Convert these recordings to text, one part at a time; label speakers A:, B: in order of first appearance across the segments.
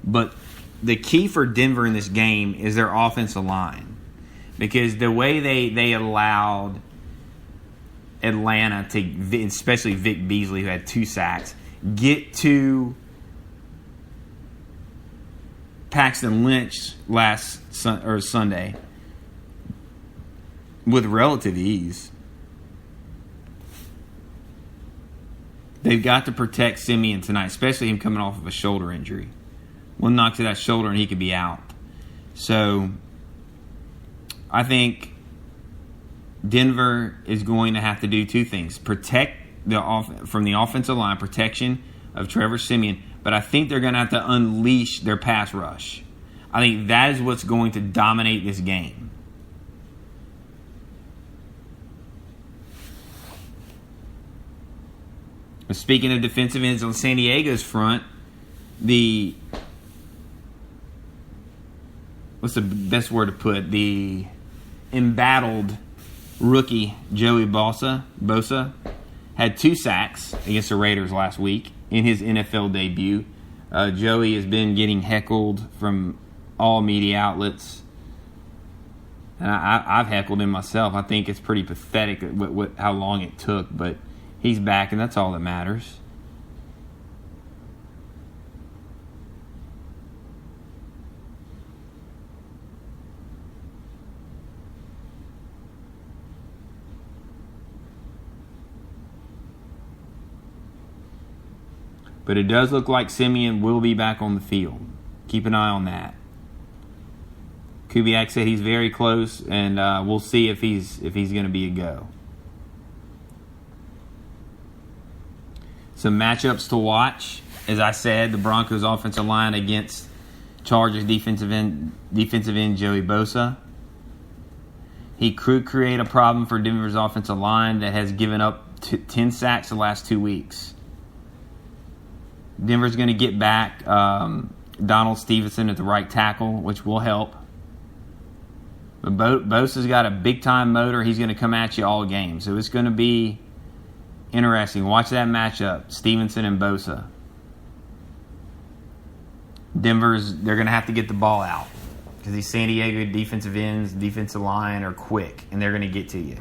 A: But the key for Denver in this game is their offensive line. Because the way they allowed Atlanta to, especially Vic Beasley, who had 2 sacks, get to Paxton Lynch Sunday with relative ease. They've got to protect Simeon tonight, especially him coming off of a shoulder injury. One knock to that shoulder and he could be out. So I think Denver is going to have to do 2 things. Protect from the offensive line, protection of Trevor Simeon. But I think they're going to have to unleash their pass rush. I think that is what's going to dominate this game. But speaking of defensive ends on San Diego's front, what's the best word to put? The embattled rookie Joey Bosa had 2 sacks against the Raiders last week in his NFL debut. Joey has been getting heckled from all media outlets. And I've heckled him myself. I think it's pretty pathetic how long it took, but he's back, and that's all that matters. But it does look like Simeon will be back on the field. Keep an eye on that. Kubiak said he's very close, and we'll see if he's going to be a go. Some matchups to watch. As I said, the Broncos' offensive line against Chargers defensive end Joey Bosa. He could create a problem for Denver's offensive line that has given up 10 sacks the last 2 weeks. Denver's going to get back Donald Stevenson at the right tackle, which will help. But Bosa's got a big-time motor. He's going to come at you all game. So it's going to be interesting. Watch that matchup, Stevenson and Bosa. They're going to have to get the ball out because these San Diego defensive ends, defensive line are quick, and they're going to get to you.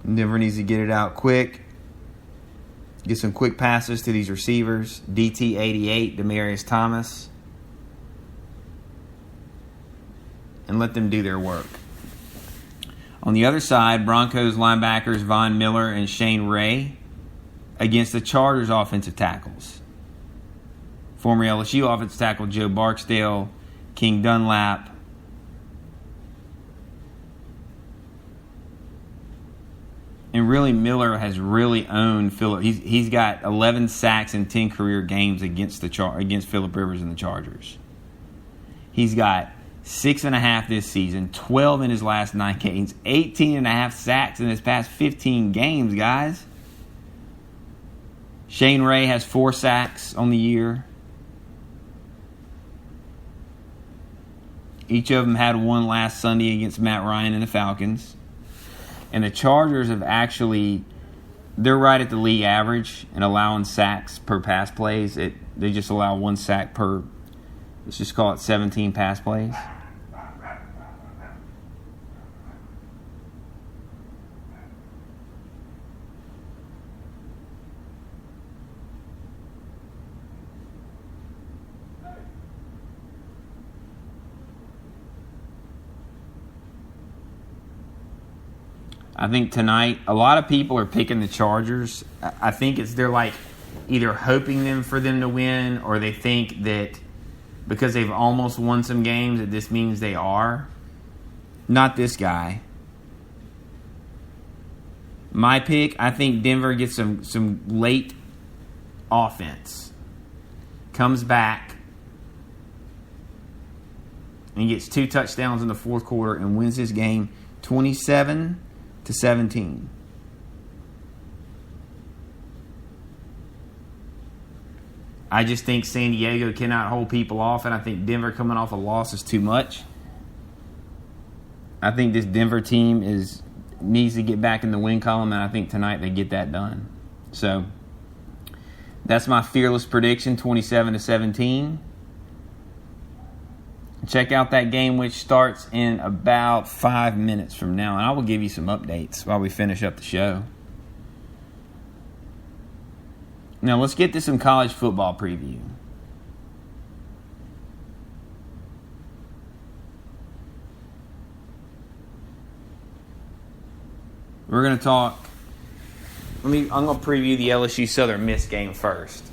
A: Denver needs to get it out quick. Get some quick passes to these receivers. DT88, Demaryius Thomas. And let them do their work. On the other side, Broncos linebackers Von Miller and Shane Ray against the Chargers offensive tackles. Former LSU offensive tackle Joe Barksdale, King Dunlap, and really, Miller has really owned Phillip. He's got 11 sacks in 10 career games against Phillip Rivers and the Chargers. He's got 6.5 this season, 12 in his last 9 games, 18.5 sacks in his past 15 games, guys. Shane Ray has 4 sacks on the year. Each of them had one last Sunday against Matt Ryan and the Falcons. And the Chargers have they're right at the league average in allowing sacks per pass plays. They just allow 1 sack per, let's just call it 17 pass plays. I think tonight, a lot of people are picking the Chargers. I think they're like either hoping for them to win, or they think that because they've almost won some games that this means they are. Not this guy. My pick, I think Denver gets some late offense. Comes back and gets 2 touchdowns in the fourth quarter and wins this game 27-17. I just think San Diego cannot hold people off, and I think Denver coming off a loss is too much. I think this Denver team needs to get back in the win column, and I think tonight they get that done. So That's my fearless prediction, 27-17. Check out that game, which starts in about 5 minutes from now, and I will give you some updates while we finish up the show. Now, let's get to some college football preview. We're going to talk. I'm going to preview the LSU Southern Miss game first.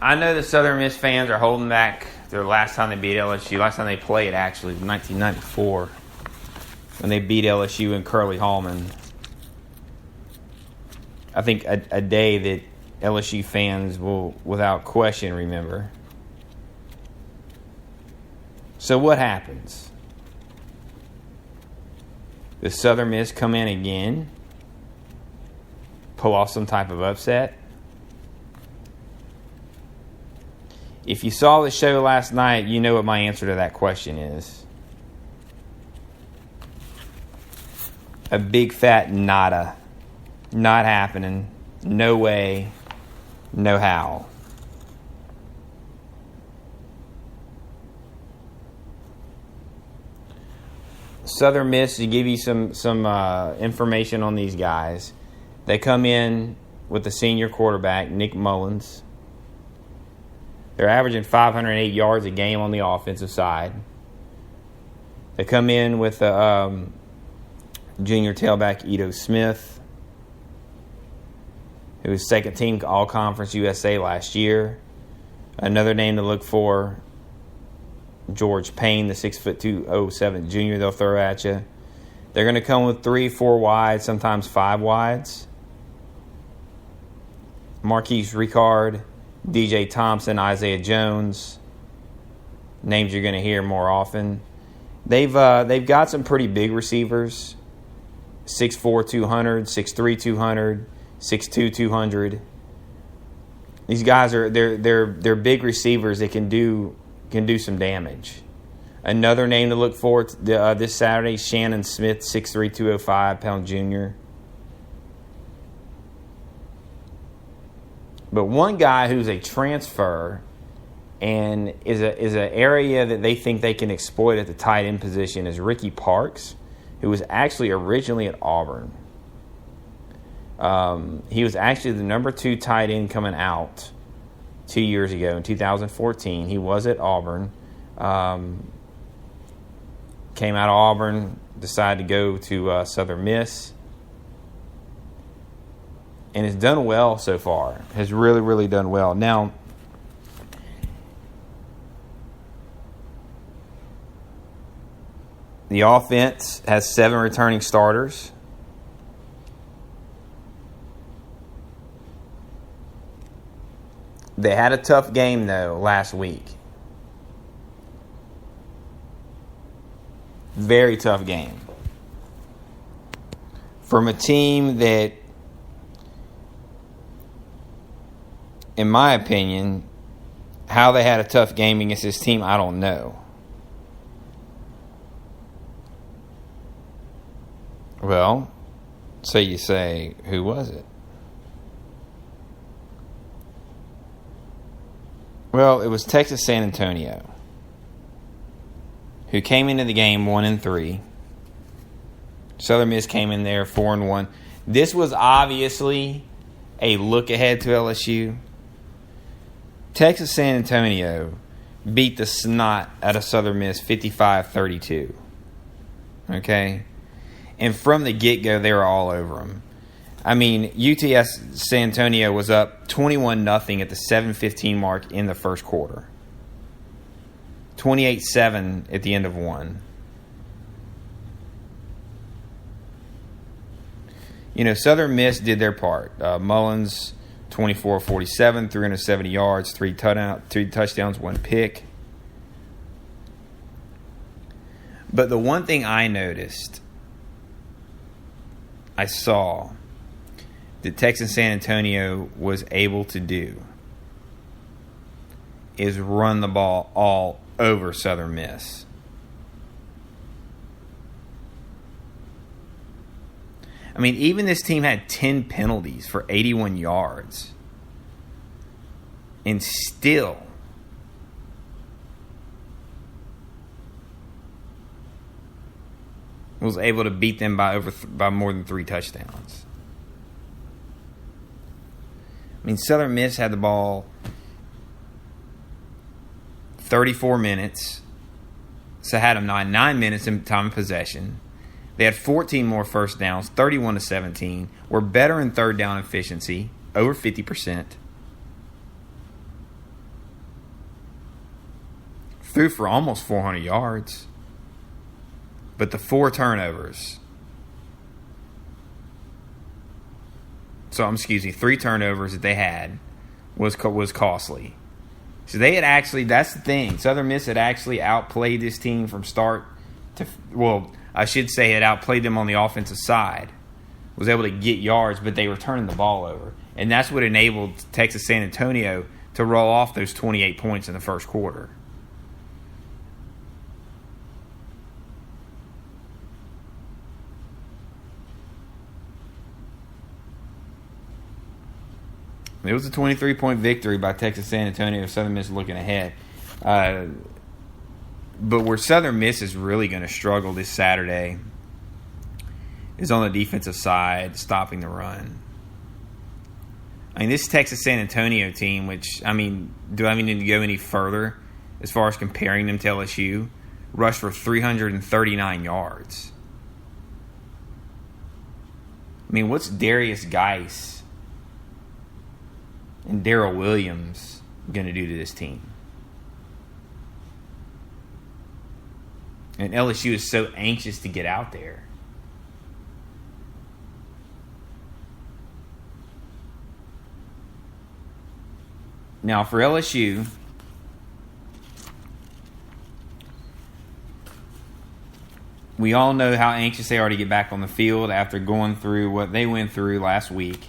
A: I know the Southern Miss fans are holding back their last time they beat LSU. Last time they played, actually, was 1994, when they beat LSU in Curly Hallman. I think a day that LSU fans will, without question, remember. So what happens? Does Southern Miss come in again? Pull off some type of upset? If you saw the show last night, you know what my answer to that question is. A big fat nada. Not happening. No way. No how. Southern Miss, to give you some information on these guys, they come in with the senior quarterback, Nick Mullins. They're averaging 508 yards a game on the offensive side. They come in with junior tailback Ito Smith, who was second team All-Conference USA last year. Another name to look for, George Payne, the 6'2", junior they'll throw at you. They're going to come with 3, 4 wides, sometimes 5 wides. Marquise Ricard, DJ Thompson, Isaiah Jones, names you're going to hear more often. They've got some pretty big receivers, 6'4", 200, 6'3", 200, 6'2", 200. These guys they're big receivers that can do some damage. Another name to look for this Saturday, Shannon Smith, 6'3", 205-pound junior. But one guy who's a transfer and is an area that they think they can exploit at the tight end position is Ricky Parks, who was actually originally at Auburn. He was actually the number 2 tight end coming out 2 years ago in 2014. He was at Auburn. Came out of Auburn, decided to go to Southern Miss. And has done well so far. Has really, really done well. Now, the offense has 7 returning starters. They had a tough game, though, last week. Very tough game. From a team that, in my opinion, how they had a tough game against this team, I don't know. Well, so you say, who was it? Well, it was Texas San Antonio, who came into the game 1-3. Southern Miss came in there 4-1. This was obviously a look ahead to LSU. Texas San Antonio beat the snot out of Southern Miss 55-32. Okay? And from the get-go, they were all over them. I mean, UTS San Antonio was up 21-0 at the 7:15 mark in the first quarter. 28-7 at the end of one. You know, Southern Miss did their part. Mullins, 24-47, 370 yards, 3 touchdowns, 1 pick. But the one thing I noticed, I saw that Texas San Antonio was able to do is run the ball all over Southern Miss. I mean, even this team had 10 penalties for 81 yards. And still was able to beat them by more than 3 touchdowns. I mean, Southern Miss had the ball 34 minutes. So had them 9 minutes in time of possession. They had 14 more first downs, 31-17. Were better in third down efficiency, over 50%. Threw for almost 400 yards. But the 4 turnovers. 3 turnovers that they had was costly. So they had actually, that's the thing. Southern Miss had actually outplayed this team from start to, well, I should say had outplayed them on the offensive side. Was able to get yards, but they were turning the ball over. And that's what enabled Texas San Antonio to roll off those 28 points in the first quarter. It was a 23-point victory by Texas San Antonio. Southern Miss looking ahead. But where Southern Miss is really going to struggle this Saturday is on the defensive side, stopping the run. I mean, this Texas San Antonio team, which, I mean, do I even need to go any further as far as comparing them to LSU? Rushed for 339 yards. I mean, what's Darius Geis and Darrell Williams going to do to this team? And LSU is so anxious to get out there. Now, for LSU, we all know how anxious they are to get back on the field after going through what they went through last week.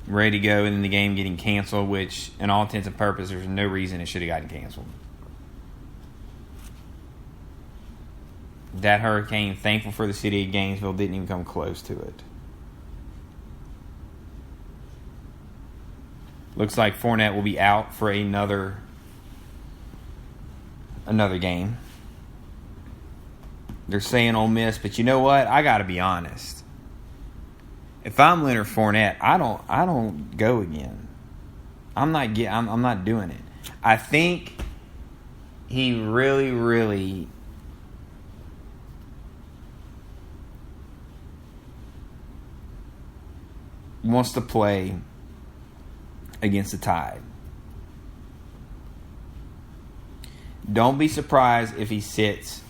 A: Ready to go, and then the game getting canceled, which, in all intents and purposes, there's no reason it should have gotten canceled. That hurricane, thankful for the city of Gainesville, didn't even come close to it. Looks like Fournette will be out for another game. They're saying Ole Miss, but you know what? I got to be honest. If I'm Leonard Fournette, I don't go again. I'm not doing it. I think he really, really wants to play against the Tide. Don't be surprised if he sits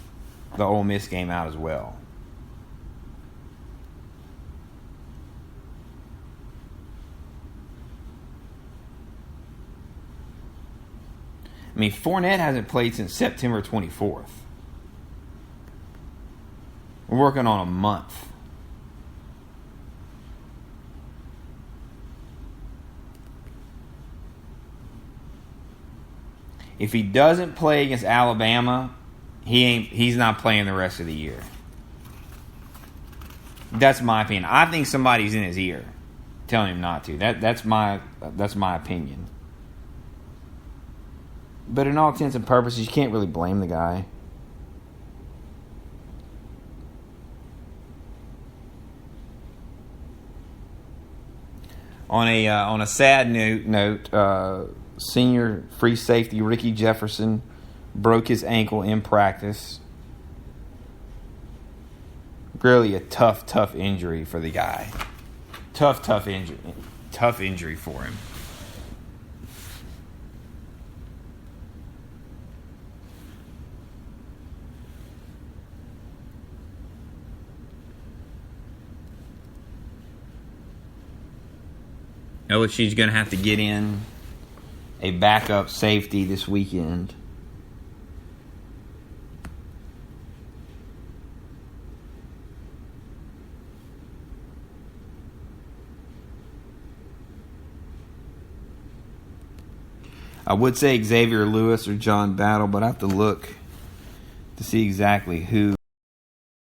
A: the Ole Miss game out as well. I mean, Fournette hasn't played since September 24th. We're working on a month. If he doesn't play against Alabama, he's not playing the rest of the year. That's my opinion. I think somebody's in his ear telling him not to. That's my opinion. But in all intents and purposes, you can't really blame the guy. On a sad note, senior free safety Ricky Jefferson broke his ankle in practice. Really a tough injury for the guy. Tough injury for him. LSU's going to have to get in a backup safety this weekend. I would say Xavier Lewis or John Battle, but I have to look to see exactly who